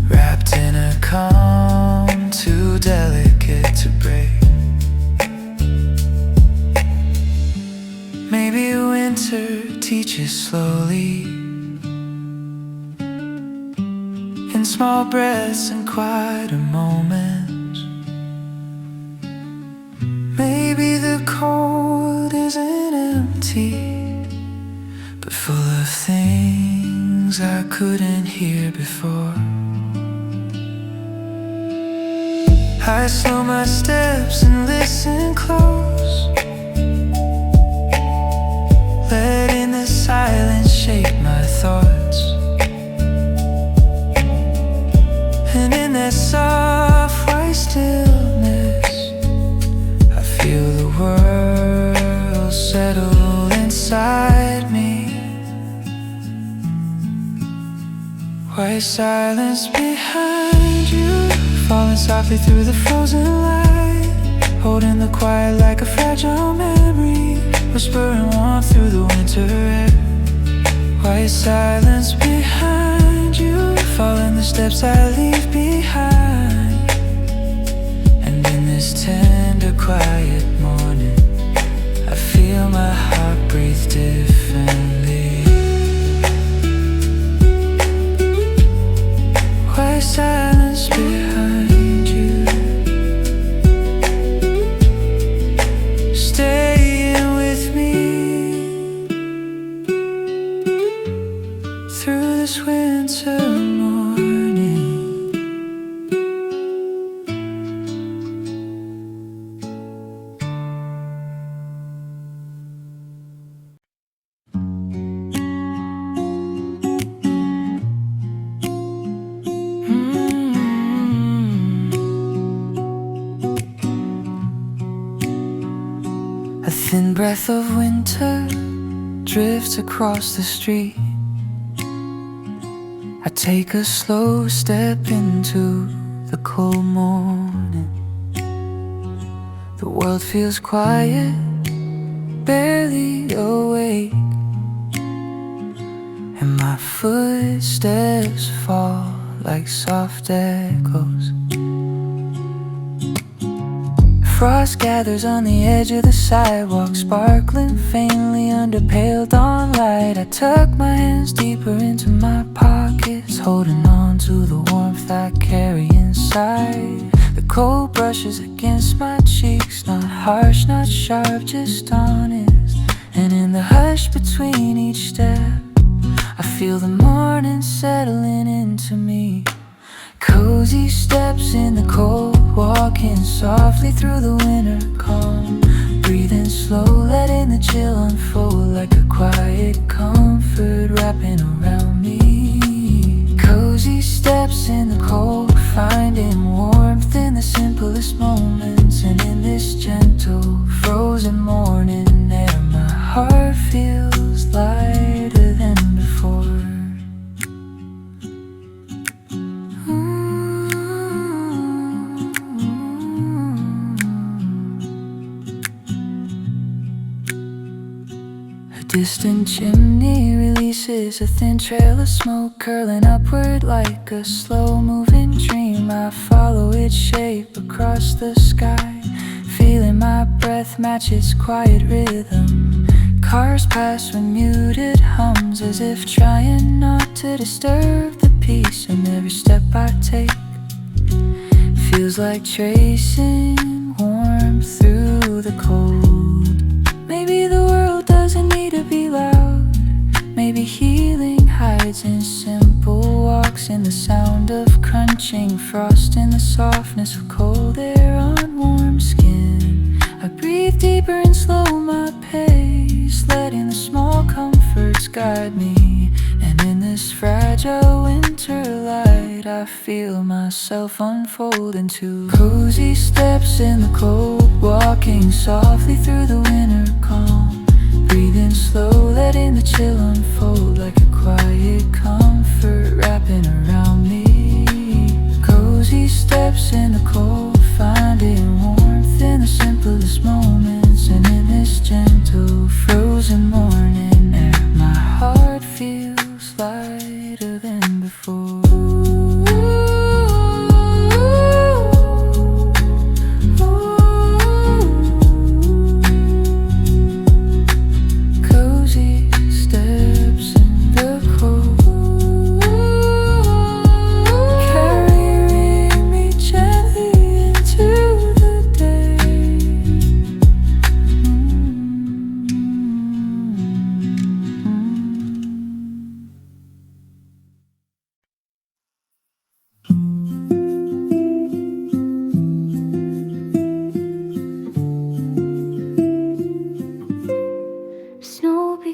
wrapped in a calm too delicate to break. Maybe winter teaches slowly, in small breaths and quieter moments. Maybe the cold isn't empty, but full of things I couldn't hear before. I slow my steps and listen close, letting the silence shape my thoughts. And in that soft white stillness, I feel the world settle inside me. White silence behind you, falling softly through the frozen light, holding the quiet like a fragile memory, whispering warmth through the winter air. White silence behind you, following the steps I leave behind. And in this tender, quiet morning, I feel my heart breathe differently. White silence behind you, staying with me through this winter morning. A thin breath of winter drifts across the street. I take a slow step into the cold morning. The world feels quiet, barely awake, and my footsteps fall like soft echoes. Frost gathers on the edge of the sidewalk, sparkling faintly under pale dawn light. I tuck my hands deeper into my pockets, holding on to the warmth I carry inside. The cold brushes against my cheeks, not harsh, not sharp, just honest. And in the hush between each step, I feel the morning settling into me. Cozy steps in the cold, walking softly through the winter calm. Breathing slow, letting the chill unfold like a quiet comfort wrapping around me. Cozy steps in the cold, finding warmth in the simplest moments. And in this gentle, frozen morning air, my heart feels lighter than before. Distant chimney releases a thin trail of smoke, curling upward like a slow-moving dream. I follow its shape across the sky, feeling my breath match its quiet rhythm. Cars pass with muted hums, as if trying not to disturb the peace. And every step I take feels like tracing warmth through the cold. Maybe the world doesn't need to be loud. Maybe healing hides in simple walks, in the sound of crunching frost, in the softness of cold air on warm skin. I breathe deeper and slow my pace, letting the small comforts guide me. And in this fragile winter light, I feel myself unfold into cozy steps in the cold, walking softly through the winter calm. Breathing slow, letting the chill unfold like a quiet comfort wrapping around me. Cozy steps in the cold, finding warmth in the simplest moments. And in this gentle, frozen morning air, my heart feels lighter than before.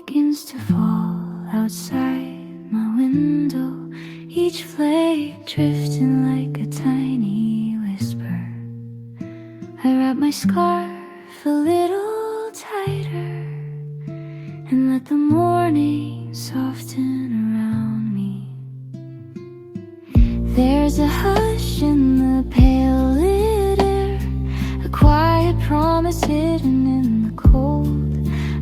Begins to fall outside my window, each flake drifting like a tiny whisper. I wrap my scarf a little tighter and let the morning soften around me. There's a hush in the pale lit air, a quiet promise hidden in the cold.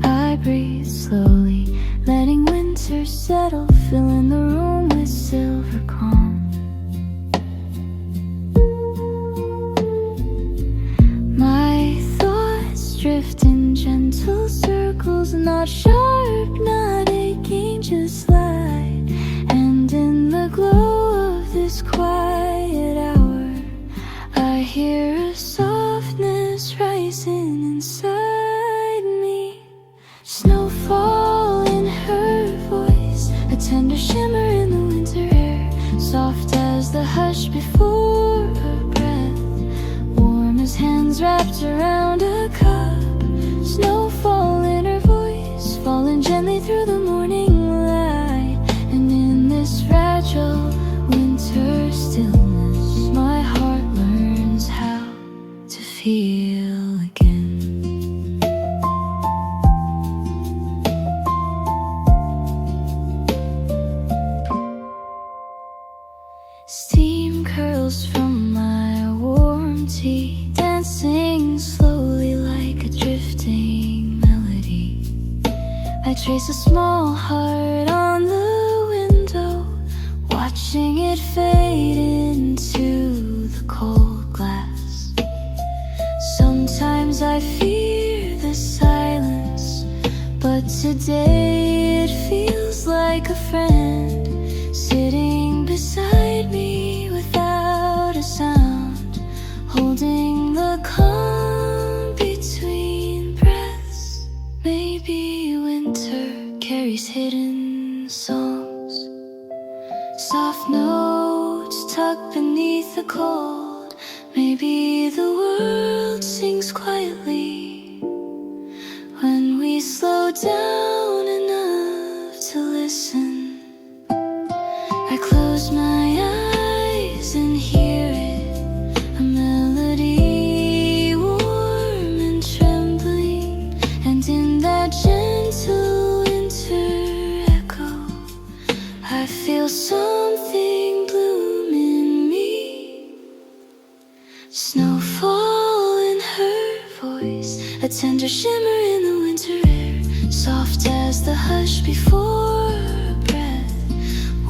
I breathe slowly, letting winter settle, filling the room with silver calm. My thoughts drift in gentle circles, not sharp, not aching, just light. And in the glow of this quiet hour, I hear a softness rising inside me. Snowfall in her voice, a tender shimmer in the winter air, soft as the hush before her breath, warm as hands wrapped around a cup. Snowfall in her voice, falling gently through the morning light. And in this fragile winter stillness, my heart learns how to feel again. trace a small heart on the window, watching it fade into the cold glass. Sometimes I fear the silence, but today it feels like a friend sitting beside me without a sound, holding the calm between breaths. Maybe winter carries hidden songs, soft notes tucked beneath the cold. Maybe the world sings quietly when we slow down enough to listen. I close my eyes and hear it, a melody warm and trembling, and in that gentle winter echo I feel something bloom in me. Snowfall in her voice, a tender shimmer in the winter air, soft as the hush before a breath,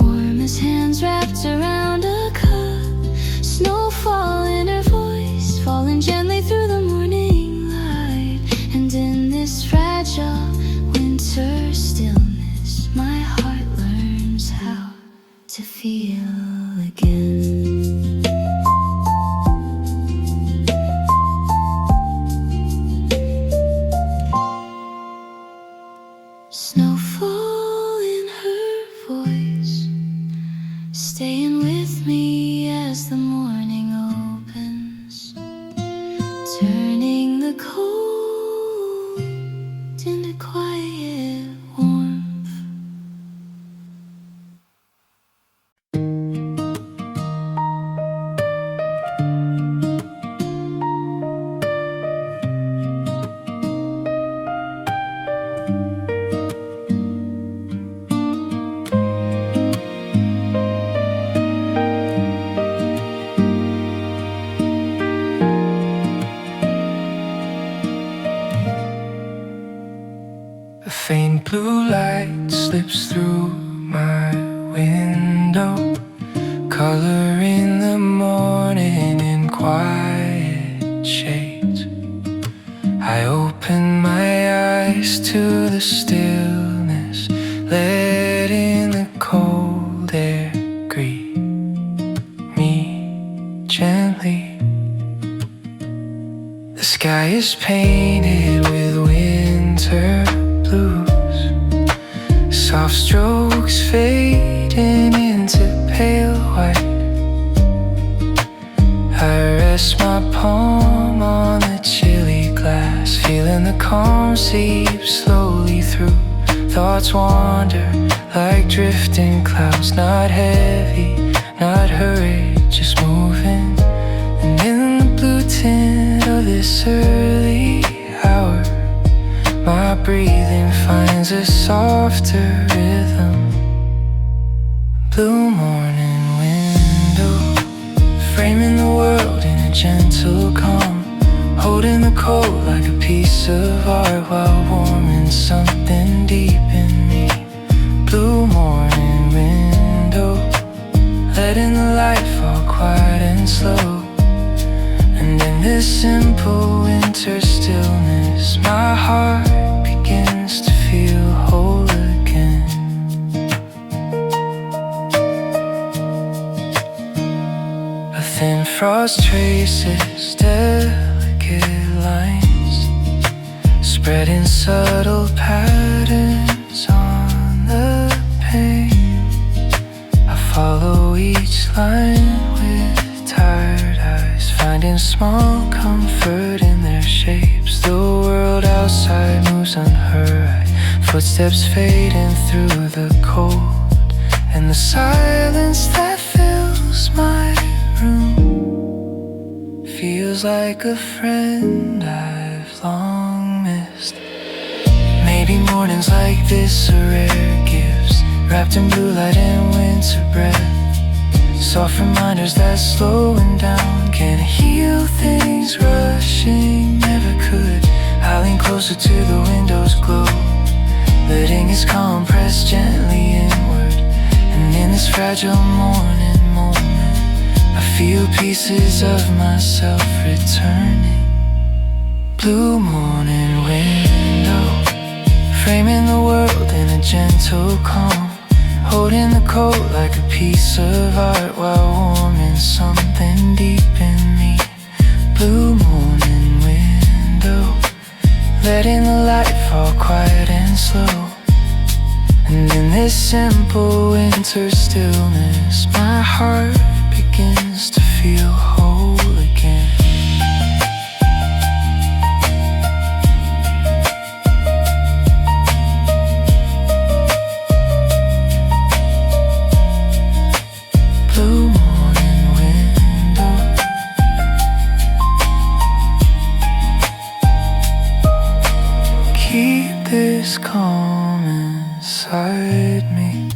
warm as hands wrapped around a cup. Snowfall in her voice, falling gently through the morning light, and in this fragile winter stillness my heart learns how to feel again. Snowfall in her voice, staying with me as the morning opens, turning the cold into quiet warmth. A faint blue light slips through my window, coloring the morning in quiet shades. I open my eyes to the stillness, letting the cold air greet me gently. The sky is painted with winter blues, soft strokes fading into pale white. I rest my palm on the chilly glass, feeling the calm seep slowly through. Thoughts wander like drifting clouds, not heavy, not hurried, just moving. And in the blue tint of this early hour, my breathing finds a softer rhythm. Blue morning window, framing the world in a gentle calm, holding the cold like a piece of art while warming something deep in me. Blue morning window, letting the light fall quiet and slow. And in this simple winter stillness, my heart begins to feel whole again. A thin frost traces delicate lines, spreading subtle patterns on the pane. I follow each line with tired eyes, finding small comfort in their shapes. The world outside moves unheard, footsteps fading through the cold, and the silence that fills my room feels like a friend I've long missed. Maybe mornings like this are rare gifts, wrapped in blue light and winter breath. Soft reminders that slowing down can heal things rushing never could. I lean closer to the window's glow, letting his calm press gently inward. And in this fragile morning moment, I feel pieces of myself returning. Blue morning window, framing the world in a gentle calm, holding the coat like a piece of art while warming something deep in me. Blue morning window, letting the light fall quiet and slow. And in this simple winter stillness, my heart begins to feel whole again. Blue morning window, keep this calm inside me.